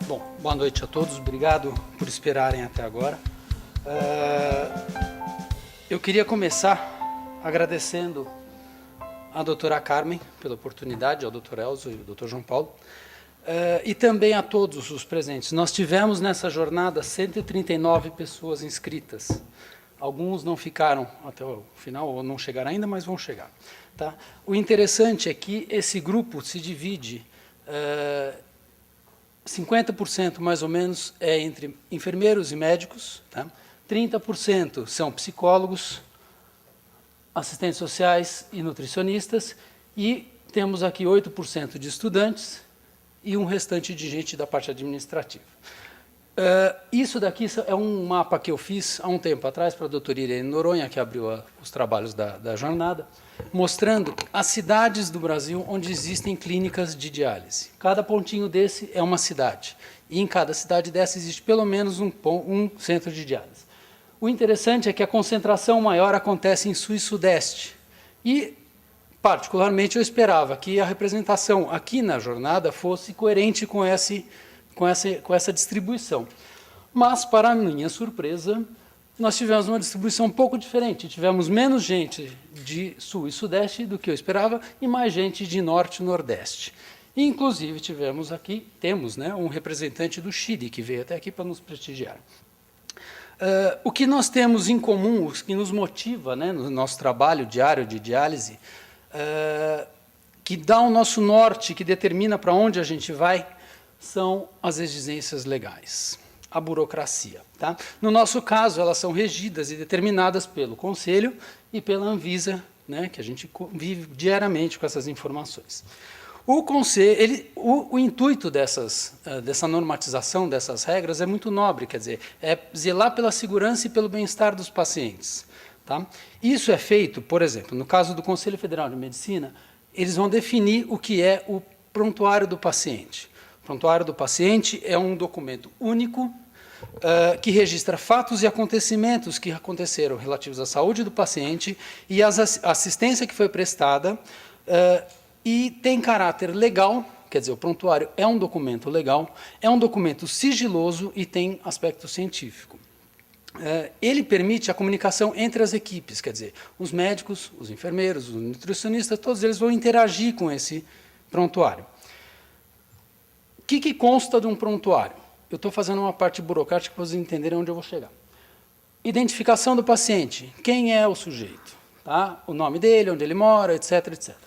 Bom, boa noite a todos, obrigado por esperarem até agora. Eu queria começar agradecendo a doutora Carmen pela oportunidade, ao doutor Elzo e ao doutor João Paulo, e também a todos os presentes. Nós tivemos nessa jornada 139 pessoas inscritas. Alguns não ficaram até o final, ou não chegaram ainda, mas vão chegar. Tá? O interessante é que esse grupo se divide, 50% mais ou menos é entre enfermeiros e médicos, tá? 30% são psicólogos, assistentes sociais e nutricionistas, e temos aqui 8% de estudantes e um restante de gente da parte administrativa. Isso daqui é um mapa que eu fiz há um tempo atrás para a doutora Irene Noronha, que abriu os trabalhos da jornada, mostrando as cidades do Brasil onde existem clínicas de diálise. Cada pontinho desse é uma cidade, e em cada cidade dessa existe pelo menos um centro de diálise. O interessante é que a concentração maior acontece em Sul e Sudeste, e, particularmente, eu esperava que a representação aqui na jornada fosse coerente com essa distribuição. Mas, para minha surpresa, nós tivemos uma distribuição um pouco diferente. Tivemos menos gente de Sul e Sudeste do que eu esperava e mais gente de Norte e Nordeste. E, inclusive, temos um representante do Chile que veio até aqui para nos prestigiar. O que nós temos em comum, o que nos motiva no nosso trabalho diário de diálise, que dá o nosso norte, que determina para onde a gente vai, são as exigências legais, a burocracia. Tá? No nosso caso, elas são regidas e determinadas pelo Conselho e pela Anvisa, que a gente vive diariamente com essas informações. O intuito dessa normatização, dessas regras, é muito nobre, quer dizer, é zelar pela segurança e pelo bem-estar dos pacientes. Tá? Isso é feito, por exemplo, no caso do Conselho Federal de Medicina, eles vão definir o que é o prontuário do paciente. O prontuário do paciente é um documento único que registra fatos e acontecimentos que aconteceram relativos à saúde do paciente e à assistência que foi prestada, e tem caráter legal, quer dizer, o prontuário é um documento legal, é um documento sigiloso e tem aspecto científico. Ele permite a comunicação entre as equipes, quer dizer, os médicos, os enfermeiros, os nutricionistas, todos eles vão interagir com esse prontuário. O que consta de um prontuário? Eu estou fazendo uma parte burocrática para vocês entenderem onde eu vou chegar. Identificação do paciente, quem é o sujeito, tá? O nome dele, onde ele mora, etc, etc.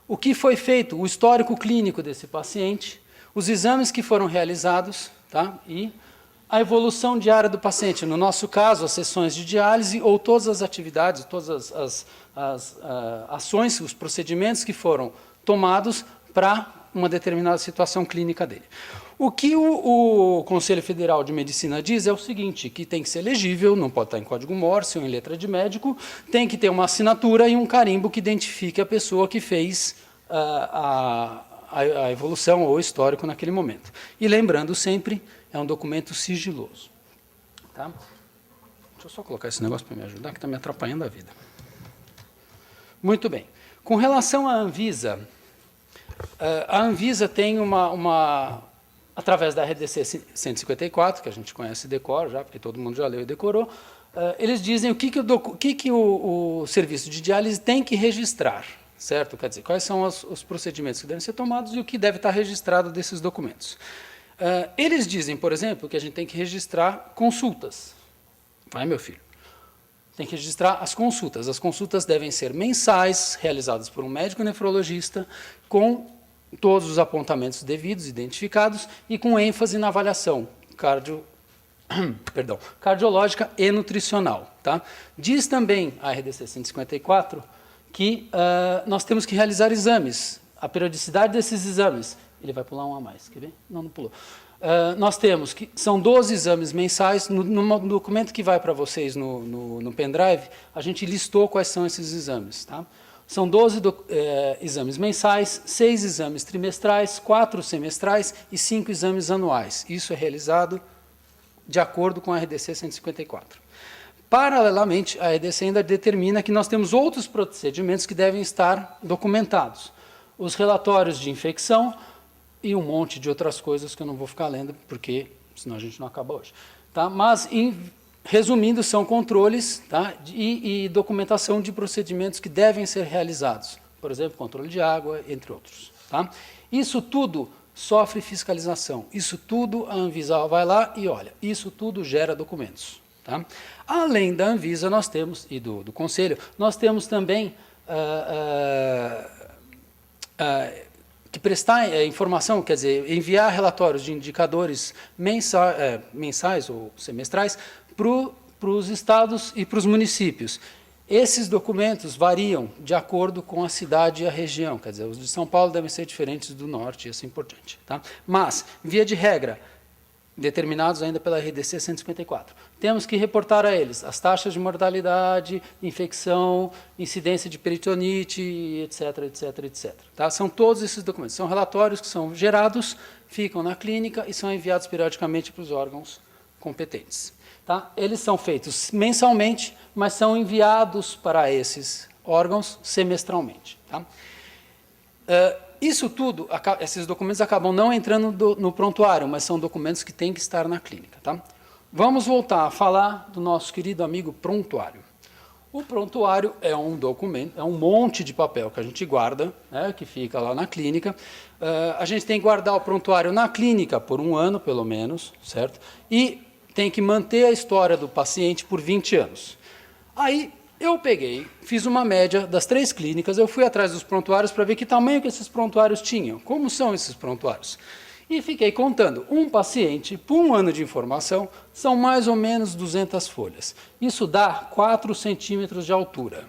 O que foi feito, o histórico clínico desse paciente, os exames que foram realizados, tá? E a evolução diária do paciente, no nosso caso, as sessões de diálise ou todas as atividades, todas as ações, os procedimentos que foram tomados para uma determinada situação clínica dele. O que o Conselho Federal de Medicina diz é o seguinte, que tem que ser legível, não pode estar em código Morse ou em letra de médico, tem que ter uma assinatura e um carimbo que identifique a pessoa que fez a evolução ou o histórico naquele momento. E lembrando sempre, é um documento sigiloso. Tá? Deixa eu só colocar esse negócio para me ajudar, que está me atrapalhando a vida. Muito bem. Com relação à Anvisa, a Anvisa tem através da RDC 154, que a gente conhece e decora já, porque todo mundo já leu e decorou, eles dizem o que o serviço de diálise tem que registrar, certo? Quer dizer, quais são os procedimentos que devem ser tomados e o que deve estar registrado desses documentos. Eles dizem, por exemplo, que a gente tem que registrar consultas. Vai, meu filho. Tem que registrar as consultas. As consultas devem ser mensais, realizadas por um médico nefrologista, com todos os apontamentos devidos, identificados, e com ênfase na avaliação cardiológica e nutricional. Tá? Diz também a RDC 154 que nós temos que realizar exames. A periodicidade desses exames. Ele vai pular um a mais, quer ver? Não pulou. Nós temos que são 12 exames mensais. No documento que vai para vocês no pendrive, a gente listou quais são esses exames. Tá? São 12 exames mensais, 6 exames trimestrais, 4 semestrais e 5 exames anuais. Isso é realizado de acordo com a RDC 154. Paralelamente, a RDC ainda determina que nós temos outros procedimentos que devem estar documentados. Os relatórios de infecção, e um monte de outras coisas que eu não vou ficar lendo, porque senão a gente não acaba hoje. Tá? Mas, resumindo, são controles, tá? e documentação de procedimentos que devem ser realizados. Por exemplo, controle de água, entre outros. Tá? Isso tudo sofre fiscalização. Isso tudo a Anvisa vai lá e olha, isso tudo gera documentos. Tá? Além da Anvisa, nós temos, e do Conselho, nós temos também que prestar informação, quer dizer, enviar relatórios de indicadores mensais ou semestrais para os estados e para os municípios. Esses documentos variam de acordo com a cidade e a região, quer dizer, os de São Paulo devem ser diferentes do norte e assim por diante. Tá? Mas, via de regra, determinados ainda pela RDC 154. Temos que reportar a eles as taxas de mortalidade, infecção, incidência de peritonite, etc., etc., etc. Tá? São todos esses documentos. São relatórios que são gerados, ficam na clínica e são enviados periodicamente para os órgãos competentes. Tá? Eles são feitos mensalmente, mas são enviados para esses órgãos semestralmente. Tá? Isso tudo, esses documentos acabam não entrando no prontuário, mas são documentos que têm que estar na clínica. Tá? Vamos voltar a falar do nosso querido amigo prontuário. O prontuário é um documento, é um monte de papel que a gente guarda, né, que fica lá na clínica. A gente tem que guardar o prontuário na clínica por 1 ano, pelo menos, certo? E tem que manter a história do paciente por 20 anos. Aí, eu peguei, fiz uma média das 3 clínicas, eu fui atrás dos prontuários para ver que tamanho que esses prontuários tinham, como são esses prontuários. E fiquei contando, um paciente, por 1 ano de informação, são mais ou menos 200 folhas. Isso dá 4 centímetros de altura.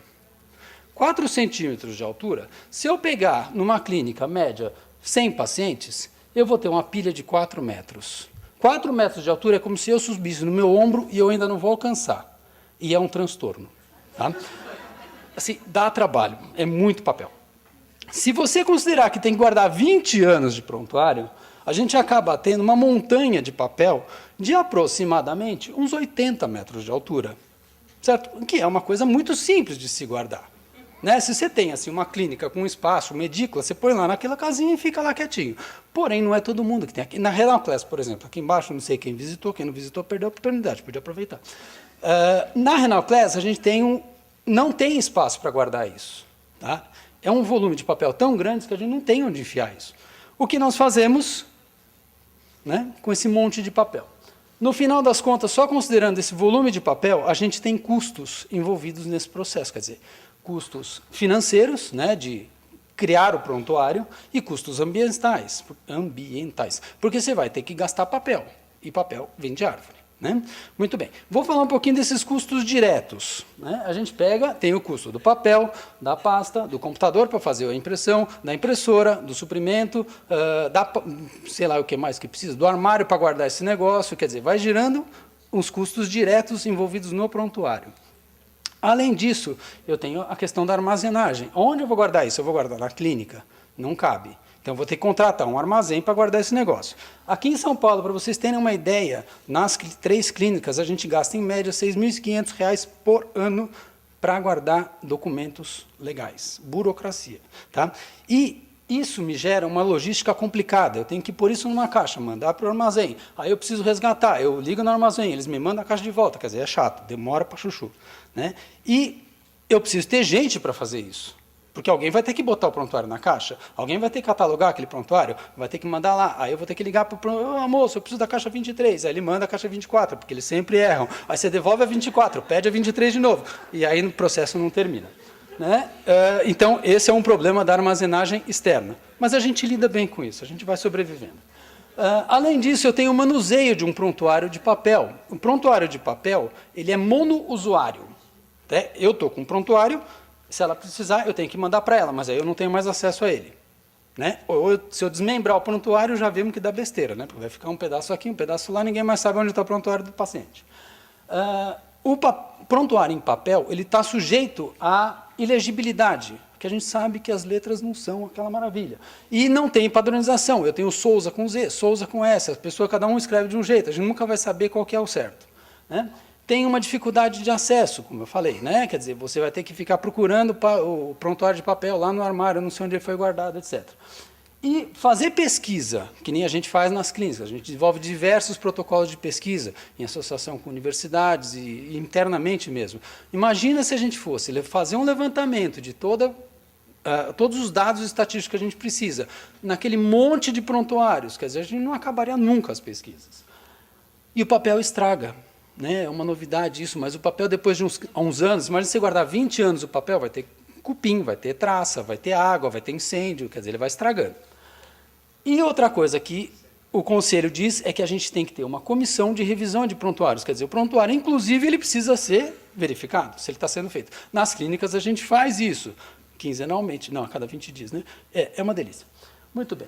4 centímetros de altura, se eu pegar numa clínica média 100 pacientes, eu vou ter uma pilha de 4 metros. 4 metros de altura é como se eu subisse no meu ombro e eu ainda não vou alcançar. E é um transtorno. Tá? Assim, dá trabalho, é muito papel. Se você considerar que tem que guardar 20 anos de prontuário, a gente acaba tendo uma montanha de papel de aproximadamente uns 80 metros de altura. Certo? Que é uma coisa muito simples de se guardar. Né? Se você tem assim, uma clínica com um espaço, uma edícula, você põe lá naquela casinha e fica lá quietinho. Porém, não é todo mundo que tem aqui. Na Renal Class, por exemplo, aqui embaixo, não sei quem não visitou, perdeu a oportunidade, podia aproveitar. Na Renal Class, a gente não tem espaço para guardar isso. Tá? É um volume de papel tão grande que a gente não tem onde enfiar isso. O que nós fazemos, né, com esse monte de papel? No final das contas, só considerando esse volume de papel, a gente tem custos envolvidos nesse processo, quer dizer, custos financeiros, né, de criar o prontuário, e custos ambientais, porque você vai ter que gastar papel, e papel vem de árvore. Né? Muito bem, vou falar um pouquinho desses custos diretos. Né? A gente tem o custo do papel, da pasta, do computador para fazer a impressão, da impressora, do suprimento, sei lá o que mais que precisa, do armário para guardar esse negócio, quer dizer, vai girando os custos diretos envolvidos no prontuário. Além disso, eu tenho a questão da armazenagem. Onde eu vou guardar isso? Eu vou guardar na clínica? Não cabe. Então, vou ter que contratar um armazém para guardar esse negócio. Aqui em São Paulo, para vocês terem uma ideia, nas 3 clínicas, a gente gasta, em média, R$ 6.500 por ano para guardar documentos legais. Burocracia. Tá? E isso me gera uma logística complicada. Eu tenho que pôr isso numa caixa, mandar para o armazém. Aí eu preciso resgatar. Eu ligo no armazém, eles me mandam a caixa de volta. Quer dizer, é chato, demora para chuchu. Né? E eu preciso ter gente para fazer isso. Porque alguém vai ter que botar o prontuário na caixa, alguém vai ter que catalogar aquele prontuário, vai ter que mandar lá. Aí eu vou ter que ligar para o moço, eu preciso da caixa 23. Aí ele manda a caixa 24, porque eles sempre erram. Aí você devolve a 24, pede a 23 de novo. E aí o processo não termina. Né? Então, esse é um problema da armazenagem externa. Mas a gente lida bem com isso, a gente vai sobrevivendo. Além disso, eu tenho o manuseio de um prontuário de papel. O prontuário de papel, ele é monousuário. Né? Eu estou com um prontuário, se ela precisar, eu tenho que mandar para ela, mas aí eu não tenho mais acesso a ele. Né? Ou se eu desmembrar o prontuário, já vemos que dá besteira, né? Porque vai ficar um pedaço aqui, um pedaço lá, ninguém mais sabe onde está o prontuário do paciente. O prontuário em papel, ele está sujeito à ilegibilidade, porque a gente sabe que as letras não são aquela maravilha. E não tem padronização. Eu tenho Souza com Z, Souza com S, a pessoa, cada um escreve de um jeito, a gente nunca vai saber qual que é o certo. Né? Tem uma dificuldade de acesso, como eu falei, né? Quer dizer, você vai ter que ficar procurando o prontuário de papel lá no armário, não sei onde ele foi guardado, etc. E fazer pesquisa, que nem a gente faz nas clínicas, a gente desenvolve diversos protocolos de pesquisa, em associação com universidades e internamente mesmo. Imagina se a gente fosse fazer um levantamento de todos os dados estatísticos que a gente precisa, naquele monte de prontuários, quer dizer, a gente não acabaria nunca as pesquisas. E o papel estraga, né? É uma novidade isso, mas o papel depois de uns anos, imagina você guardar 20 anos o papel, vai ter cupim, vai ter traça, vai ter água, vai ter incêndio, quer dizer, ele vai estragando. E outra coisa que o Conselho diz é que a gente tem que ter uma comissão de revisão de prontuários, quer dizer, o prontuário, inclusive, ele precisa ser verificado, se ele está sendo feito. Nas clínicas a gente faz isso, quinzenalmente, não, a cada 20 dias, né? É uma delícia. Muito bem.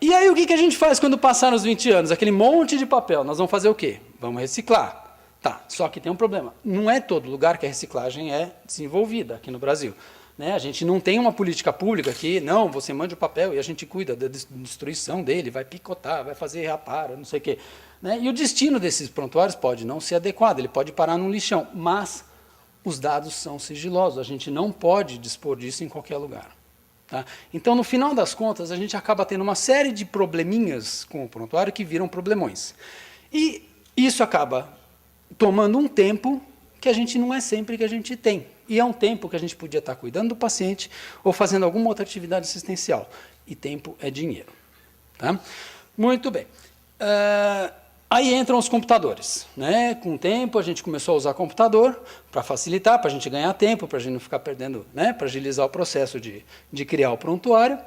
E aí o que a gente faz quando passar os 20 anos? Aquele monte de papel, nós vamos fazer o quê? Vamos reciclar. Tá, só que tem um problema. Não é todo lugar que a reciclagem é desenvolvida aqui no Brasil. Né? A gente não tem uma política pública que, não, você mande o papel e a gente cuida da destruição dele, vai picotar, vai fazer reparo, não sei o quê. Né? E o destino desses prontuários pode não ser adequado, ele pode parar num lixão, mas os dados são sigilosos, a gente não pode dispor disso em qualquer lugar. Tá? Então, no final das contas, a gente acaba tendo uma série de probleminhas com o prontuário que viram problemões. E isso acaba tomando um tempo que a gente não é sempre que a gente tem. E é um tempo que a gente podia estar cuidando do paciente ou fazendo alguma outra atividade assistencial. E tempo é dinheiro. Tá? Muito bem. Aí entram os computadores. Né? Com o tempo, a gente começou a usar computador para facilitar, para a gente ganhar tempo, para a gente não ficar perdendo, né? Para agilizar o processo de criar o prontuário.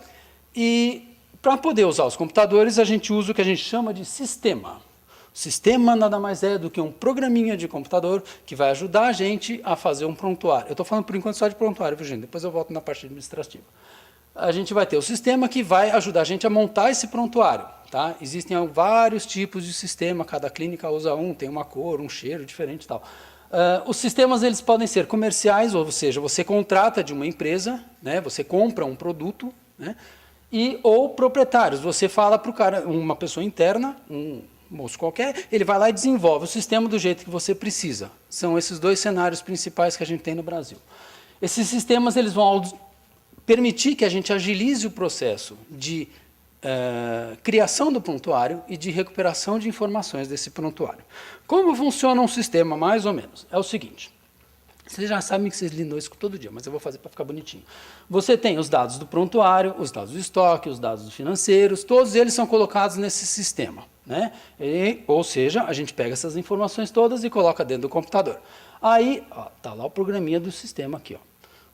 E, para poder usar os computadores, a gente usa o que a gente chama de sistema. Sistema nada mais é do que um programinha de computador que vai ajudar a gente a fazer um prontuário. Eu estou falando, por enquanto, só de prontuário, viu, gente? Depois eu volto na parte administrativa. A gente vai ter o sistema que vai ajudar a gente a montar esse prontuário. Tá? Existem vários tipos de sistema, cada clínica usa um, tem uma cor, um cheiro diferente e tal. Os sistemas eles podem ser comerciais, ou seja, você contrata de uma empresa, né? Você compra um produto, né? Ou proprietários. Você fala para o cara, uma pessoa interna, um moço qualquer, ele vai lá e desenvolve o sistema do jeito que você precisa. São esses dois cenários principais que a gente tem no Brasil. Esses sistemas eles vão permitir que a gente agilize o processo de criação do prontuário e de recuperação de informações desse prontuário. Como funciona um sistema, mais ou menos? É o seguinte, vocês já sabem que vocês lidam isso todo dia, mas eu vou fazer para ficar bonitinho. Você tem os dados do prontuário, os dados do estoque, os dados financeiros, todos eles são colocados nesse sistema. Né? Ou seja, a gente pega essas informações todas e coloca dentro do computador. Aí, está lá o programinha do sistema aqui,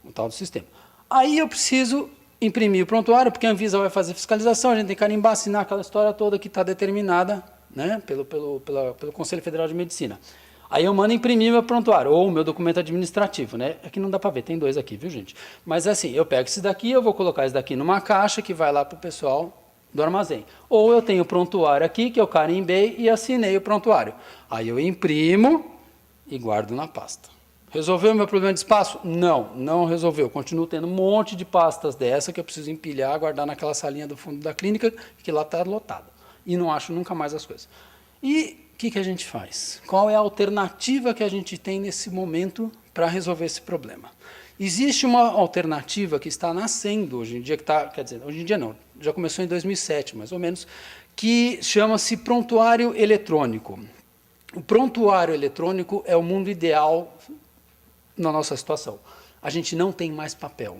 o tal do sistema. Aí eu preciso imprimir o prontuário, porque a Anvisa vai fazer fiscalização, a gente tem que carimbar, assinar aquela história toda que está determinada, né, pelo Conselho Federal de Medicina. Aí eu mando imprimir meu prontuário, ou o meu documento administrativo. Né? Aqui não dá para ver, tem dois aqui, viu, gente? Mas assim, eu pego esse daqui, eu vou colocar esse daqui numa caixa que vai lá para o pessoal do armazém. Ou eu tenho o prontuário aqui, que eu carimbei e assinei o prontuário. Aí eu imprimo e guardo na pasta. Resolveu o meu problema de espaço? Não, não resolveu. Continuo tendo um monte de pastas dessa que eu preciso empilhar, guardar naquela salinha do fundo da clínica, que lá está lotada. E não acho nunca mais as coisas. E o que a gente faz? Qual é a alternativa que a gente tem nesse momento para resolver esse problema? Existe uma alternativa que está nascendo hoje em dia, quer dizer, hoje em dia não, já começou em 2007, mais ou menos, que chama-se prontuário eletrônico. O prontuário eletrônico é o mundo ideal na nossa situação. A gente não tem mais papel.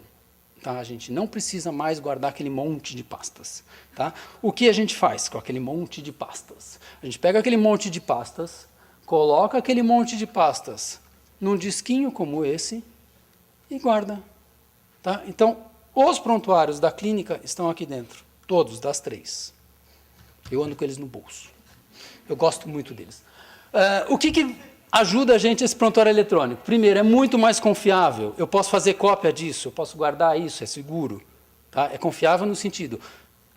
Tá? A gente não precisa mais guardar aquele monte de pastas. Tá? O que a gente faz com aquele monte de pastas? A gente pega aquele monte de pastas, coloca aquele monte de pastas num disquinho como esse e guarda. Tá? Então, os prontuários da clínica estão aqui dentro. Todos, das 3. Eu ando com eles no bolso. Eu gosto muito deles. O que ajuda a gente esse prontuário eletrônico? Primeiro, é muito mais confiável. Eu posso fazer cópia disso, eu posso guardar isso, é seguro. Tá? É confiável no sentido,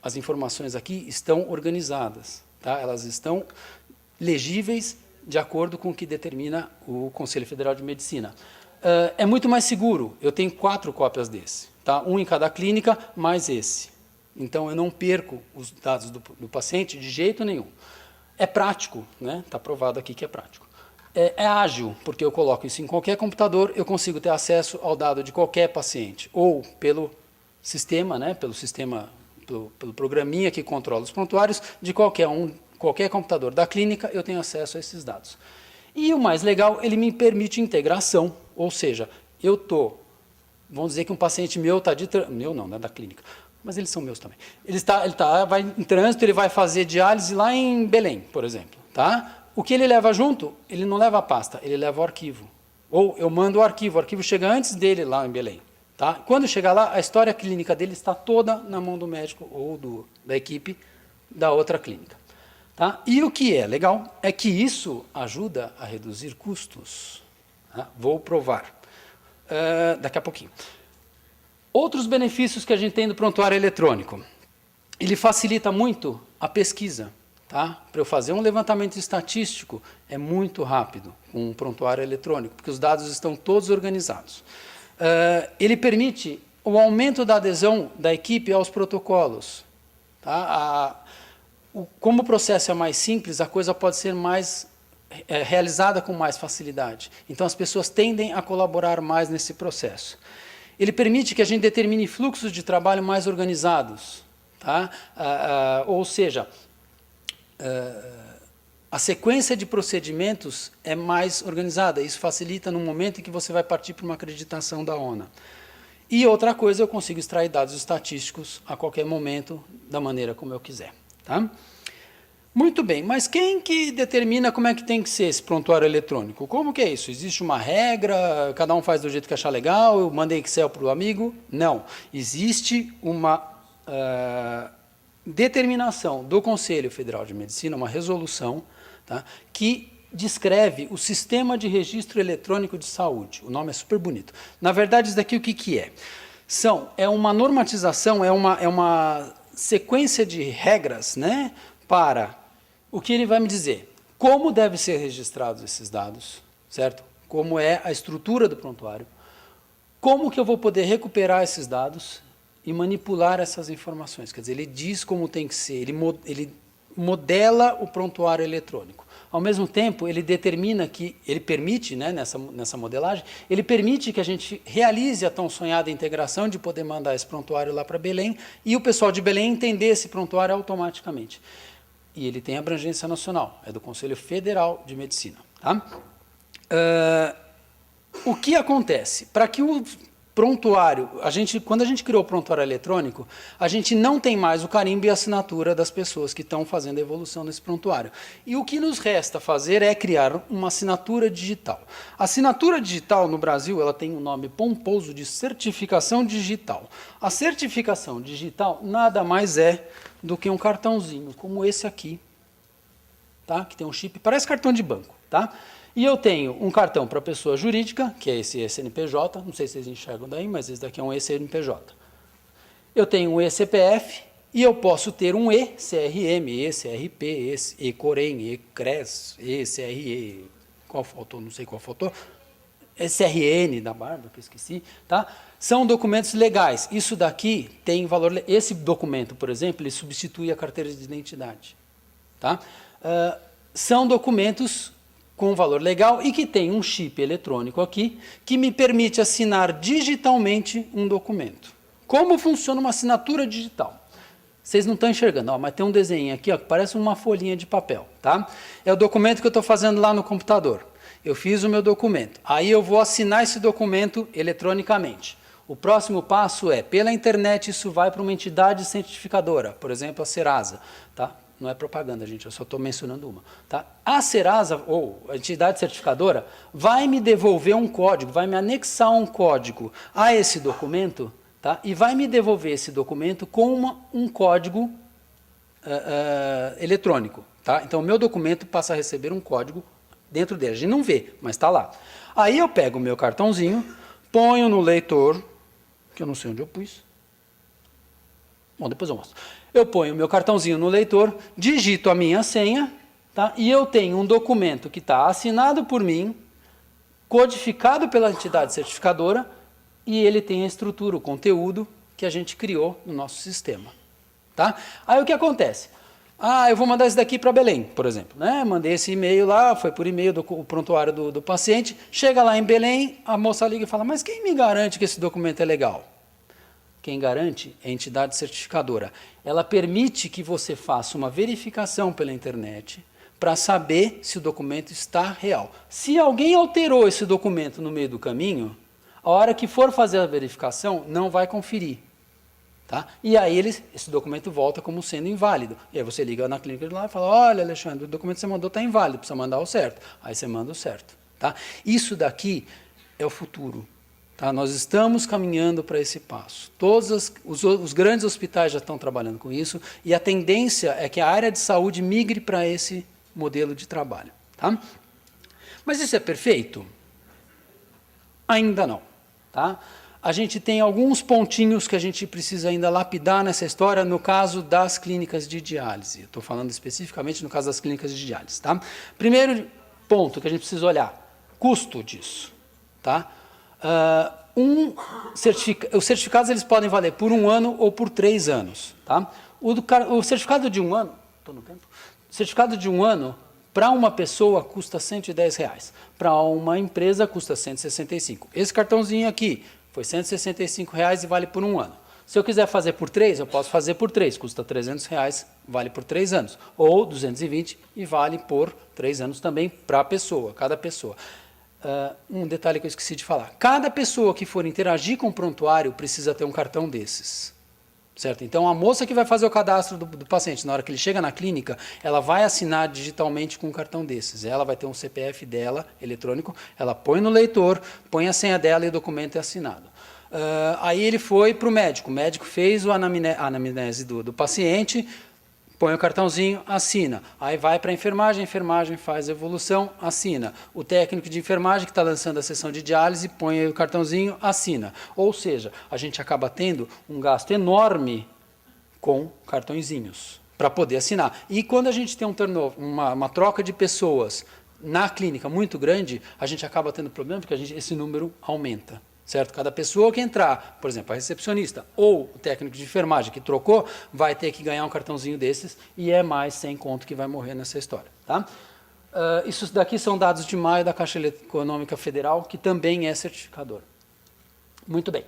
as informações aqui estão organizadas. Tá? Elas estão legíveis de acordo com o que determina o Conselho Federal de Medicina. É muito mais seguro. Eu tenho 4 cópias desse. Tá? Um em cada clínica, mais esse. Então, eu não perco os dados do paciente de jeito nenhum. É prático, né? Está provado aqui que é prático. É ágil, porque eu coloco isso em qualquer computador, eu consigo ter acesso ao dado de qualquer paciente, ou pelo sistema, né, pelo programinha que controla os prontuários, de qualquer computador da clínica, eu tenho acesso a esses dados. E o mais legal, ele me permite integração, ou seja, vamos dizer que um paciente meu está meu não é da clínica, mas eles são meus também. Vai em trânsito, ele vai fazer diálise lá em Belém, por exemplo. Tá? O que ele leva junto? Ele não leva a pasta, ele leva o arquivo. Ou eu mando o arquivo chega antes dele lá em Belém. Tá? Quando chegar lá, a história clínica dele está toda na mão do médico ou da equipe da outra clínica. Tá? E o que é legal é que isso ajuda a reduzir custos. Tá? Vou provar daqui a pouquinho. Outros benefícios que a gente tem do prontuário eletrônico. Ele facilita muito a pesquisa. Tá? Para eu fazer um levantamento estatístico, é muito rápido com um prontuário eletrônico, porque os dados estão todos organizados. Ele permite o aumento da adesão da equipe aos protocolos. Tá? Como o processo é mais simples, a coisa pode ser realizada com mais facilidade. Então, as pessoas tendem a colaborar mais nesse processo. Ele permite que a gente determine fluxos de trabalho mais organizados. Tá? Ou seja, a sequência de procedimentos é mais organizada. Isso facilita no momento em que você vai partir para uma acreditação da ONA. E outra coisa, eu consigo extrair dados estatísticos a qualquer momento, da maneira como eu quiser. Tá? Muito bem, mas quem que determina como é que tem que ser esse prontuário eletrônico? Como que é isso? Existe uma regra, cada um faz do jeito que achar legal, eu mandei Excel para o amigo? Não. Existe uma determinação do Conselho Federal de Medicina, uma resolução, tá, que descreve o Sistema de Registro Eletrônico de Saúde. O nome é super bonito. Na verdade, isso daqui o que é? É uma normatização, é uma sequência de regras, né, para o que ele vai me dizer. Como devem ser registrados esses dados, certo? Como é a estrutura do prontuário. Como que eu vou poder recuperar esses dados e manipular essas informações. Quer dizer, ele diz como tem que ser, ele modela o prontuário eletrônico. Ao mesmo tempo, ele determina ele permite, né, nessa modelagem, ele permite que a gente realize a tão sonhada integração de poder mandar esse prontuário lá para Belém e o pessoal de Belém entender esse prontuário automaticamente. E ele tem abrangência nacional, é do Conselho Federal de Medicina. Tá? O que acontece? Para que o prontuário, quando a gente criou o prontuário eletrônico, a gente não tem mais o carimbo e a assinatura das pessoas que estão fazendo a evolução desse prontuário. E o que nos resta fazer é criar uma assinatura digital. A assinatura digital no Brasil, ela tem um nome pomposo de certificação digital. A certificação digital nada mais é do que um cartãozinho, como esse aqui, tá? Que tem um chip, parece cartão de banco, tá? E eu tenho um cartão para pessoa jurídica, que é esse CNPJ, não sei se vocês enxergam daí, mas esse daqui é um CNPJ. Eu tenho um eCPF e eu posso ter um eCRM, eCRP, eCorem, eCRES, eCRE, qual faltou, não sei qual faltou, SRN da Bárbara, que eu esqueci, tá? São documentos legais. Isso daqui tem valor, esse documento, por exemplo, ele substitui a carteira de identidade, tá? São documentos com valor legal e que tem um chip eletrônico aqui que me permite assinar digitalmente um documento. Como funciona uma assinatura digital? Vocês não estão enxergando, ó, mas tem um desenho aqui, ó, que parece uma folhinha de papel. Tá? É o documento que eu estou fazendo lá no computador. Eu fiz o meu documento. Aí eu vou assinar esse documento eletronicamente. O próximo passo é, pela internet, isso vai para uma entidade certificadora, por exemplo, a Serasa. Tá? Não é propaganda, gente, eu só estou mencionando uma. Tá? A Serasa, ou a entidade certificadora, vai me devolver um código, vai me anexar um código a esse documento, tá? E vai me devolver esse documento com um código eletrônico. Tá? Então, o meu documento passa a receber um código dentro dele. A gente não vê, mas está lá. Aí eu pego o meu cartãozinho, ponho no leitor, que eu não sei onde eu pus. Bom, depois eu mostro. Eu ponho o meu cartãozinho no leitor, digito a minha senha, tá? E eu tenho um documento que está assinado por mim, codificado pela entidade certificadora, e ele tem a estrutura, o conteúdo que a gente criou no nosso sistema. Tá? Aí o que acontece? Eu vou mandar isso daqui para Belém, por exemplo. Né? Mandei esse e-mail lá, foi por e-mail o prontuário do paciente, chega lá em Belém, a moça liga e fala, mas quem me garante que esse documento é legal? quem garante é a entidade certificadora. Ela permite que você faça uma verificação pela internet para saber se o documento está real. Se alguém alterou esse documento no meio do caminho, a hora que for fazer a verificação, não vai conferir. Tá? E aí esse documento volta como sendo inválido. E aí você liga na clínica de lá e fala, olha, Alexandre, o documento que você mandou está inválido, precisa mandar o certo. Aí você manda o certo. Tá? Isso daqui é o futuro. Tá? Nós estamos caminhando para esse passo. Todos os grandes hospitais já estão trabalhando com isso e a tendência é que a área de saúde migre para esse modelo de trabalho. Tá? Mas isso é perfeito? Ainda não. Tá? A gente tem alguns pontinhos que a gente precisa ainda lapidar nessa história no caso das clínicas de diálise. Estou falando especificamente no caso das clínicas de diálise. Tá? Primeiro ponto que a gente precisa olhar, custo disso. Tá? Os certificados eles podem valer por 1 ano ou por 3 anos. Tá? O certificado de 1 ano, estou no tempo. O certificado de 1 ano, para uma pessoa, custa R$110. Para uma empresa, custa R$165. Esse cartãozinho aqui foi R$165 e vale por 1 ano. Se eu quiser fazer por 3, eu posso fazer por 3, custa R$300, vale por 3 anos. Ou 220 e vale por 3 anos também para a pessoa, cada pessoa. Um detalhe que eu esqueci de falar. Cada pessoa que for interagir com o prontuário precisa ter um cartão desses. Certo? Então, a moça que vai fazer o cadastro do paciente, na hora que ele chega na clínica, ela vai assinar digitalmente com um cartão desses. Ela vai ter um CPF dela, eletrônico, ela põe no leitor, põe a senha dela e o documento é assinado. Aí ele foi para o médico fez a anamnese do paciente, põe o cartãozinho, assina. Aí vai para a enfermagem faz a evolução, assina. O técnico de enfermagem que está lançando a sessão de diálise, põe o cartãozinho, assina. Ou seja, a gente acaba tendo um gasto enorme com cartõezinhos para poder assinar. E quando a gente tem um turnover, uma troca de pessoas na clínica muito grande, a gente acaba tendo problema porque esse número aumenta. Certo? Cada pessoa que entrar, por exemplo, a recepcionista ou o técnico de enfermagem que trocou, vai ter que ganhar um cartãozinho desses e é mais 100 conto que vai morrer nessa história. Tá? Isso daqui são dados de maio da Caixa Econômica Federal, que também é certificador. Muito bem.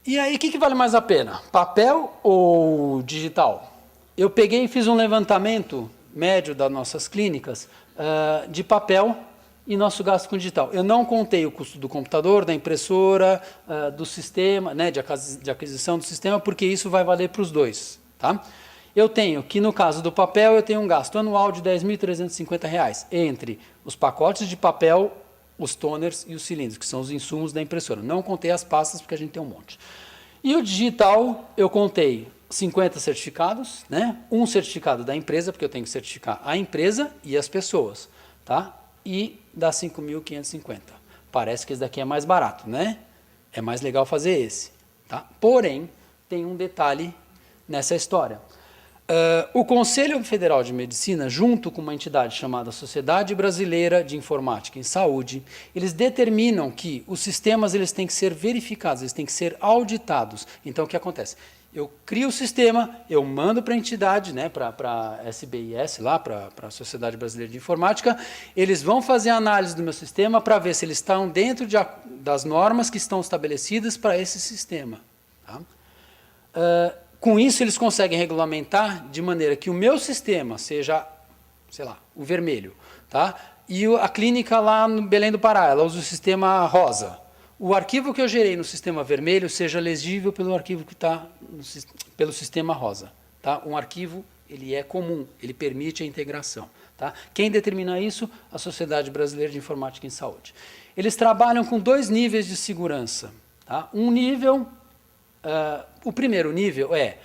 E aí, o que vale mais a pena? Papel ou digital? Eu peguei e fiz um levantamento médio das nossas clínicas de papel e nosso gasto com digital. Eu não contei o custo do computador, da impressora, do sistema, né, de aquisição do sistema, porque isso vai valer para os dois. Tá? Eu tenho que, no caso do papel, eu tenho um gasto anual de R$10.350 entre os pacotes de papel, os toners e os cilindros, que são os insumos da impressora. Não contei as pastas, porque a gente tem um monte. E o digital, eu contei 50 certificados, né? Um certificado da empresa, porque eu tenho que certificar a empresa e as pessoas. Tá? E dá 5.550. Parece que esse daqui é mais barato, né? É mais legal fazer esse. Tá? Porém, tem um detalhe nessa história. O Conselho Federal de Medicina, junto com uma entidade chamada Sociedade Brasileira de Informática em Saúde, eles determinam que os sistemas eles têm que ser verificados, eles têm que ser auditados. Então, o que acontece? Eu crio o sistema, eu mando para a entidade, né, para a SBIS, lá, para a Sociedade Brasileira de Informática, eles vão fazer a análise do meu sistema para ver se eles estão dentro das normas que estão estabelecidas para esse sistema. Tá? Com isso, eles conseguem regulamentar de maneira que o meu sistema seja, sei lá, o vermelho, tá? E a clínica lá no Belém do Pará, ela usa o sistema rosa. O arquivo que eu gerei no sistema vermelho seja legível pelo arquivo que está pelo sistema rosa. Tá? Um arquivo ele é comum, ele permite a integração. Tá? Quem determina isso? A Sociedade Brasileira de Informática em Saúde. Eles trabalham com 2 níveis de segurança. Tá? Um nível, o primeiro nível é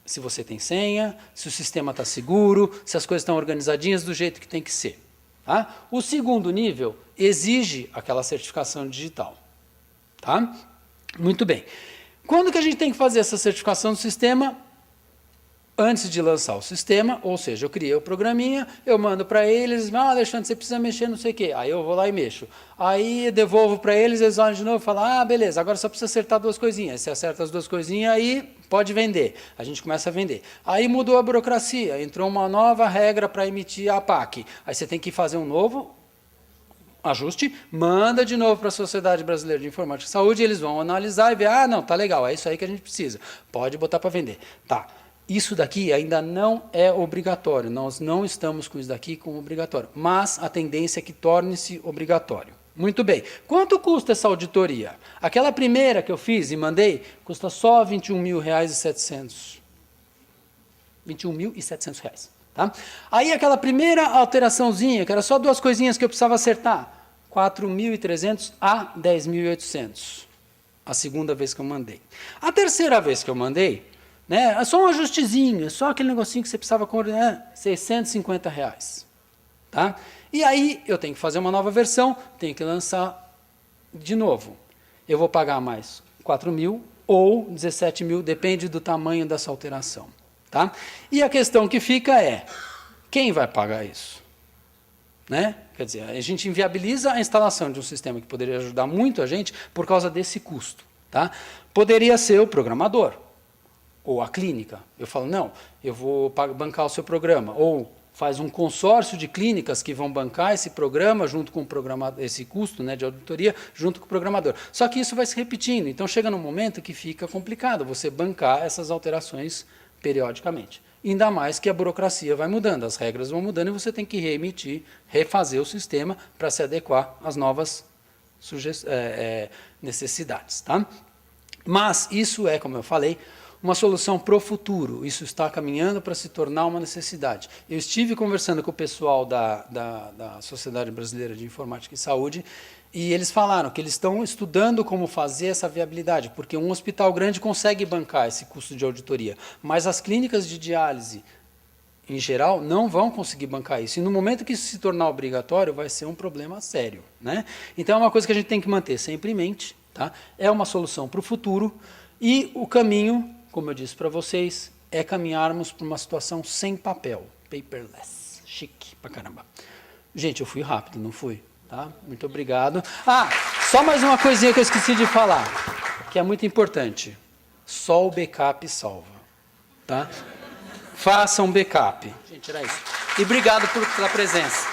se você tem senha, se o sistema está seguro, se as coisas estão organizadinhas do jeito que tem que ser. Tá? O segundo nível exige aquela certificação digital. Tá? Muito bem. Quando que a gente tem que fazer essa certificação do sistema? Antes de lançar o sistema, ou seja, eu criei o programinha, eu mando para eles, Alexandre, você precisa mexer não sei o quê. Aí eu vou lá e mexo. Aí eu devolvo para eles, eles olham de novo e falam, beleza, agora só precisa acertar 2 coisinhas. Você acerta as 2 coisinhas, aí pode vender. A gente começa a vender. Aí mudou a burocracia, entrou uma nova regra para emitir a PAC. Aí você tem que fazer um novo ajuste, manda de novo para a Sociedade Brasileira de Informática e Saúde, eles vão analisar e ver, ah, não, tá legal, é isso aí que a gente precisa, pode botar para vender. Tá, isso daqui ainda não é obrigatório, nós não estamos com isso daqui como obrigatório, mas a tendência é que torne-se obrigatório. Muito bem, quanto custa essa auditoria? Aquela primeira que eu fiz e mandei, custa só R$ 21.700. R$ 21.700. Tá? Aí aquela primeira alteraçãozinha, que era só 2 coisinhas que eu precisava acertar, 4.300 a 10.800. A segunda vez que eu mandei. A terceira vez que eu mandei, né, é só um ajustezinho, é só aquele negocinho que você precisava coordenar, R$ 650. Tá? E aí eu tenho que fazer uma nova versão, tenho que lançar de novo. Eu vou pagar mais 4.000 ou 17.000, depende do tamanho dessa alteração. Tá? E a questão que fica é, quem vai pagar isso? Né? Quer dizer, a gente inviabiliza a instalação de um sistema que poderia ajudar muito a gente por causa desse custo. Tá? Poderia ser o programador, ou a clínica. Eu falo, não, eu vou bancar o seu programa, ou faz um consórcio de clínicas que vão bancar esse programa junto com o programador, esse custo, né, de auditoria junto com o programador. Só que isso vai se repetindo, então chega num momento que fica complicado você bancar essas alterações periodicamente. Ainda mais que a burocracia vai mudando, as regras vão mudando e você tem que refazer o sistema para se adequar às novas necessidades. Tá? Mas isso é, como eu falei, uma solução para o futuro. Isso está caminhando para se tornar uma necessidade. Eu estive conversando com o pessoal da Sociedade Brasileira de Informática e Saúde e eles falaram que eles estão estudando como fazer essa viabilidade, porque um hospital grande consegue bancar esse custo de auditoria, mas as clínicas de diálise, em geral, não vão conseguir bancar isso. E no momento que isso se tornar obrigatório, vai ser um problema sério. Né? Então é uma coisa que a gente tem que manter sempre em mente. Tá? É uma solução para o futuro e o caminho, como eu disse para vocês, é caminharmos para uma situação sem papel, paperless, chique pra caramba. Gente, eu fui rápido, não fui? Tá? Muito obrigado. Ah, só mais uma coisinha que eu esqueci de falar, que é muito importante. Só o backup salva. Tá? Façam backup. Gente, era isso. E obrigado pela presença.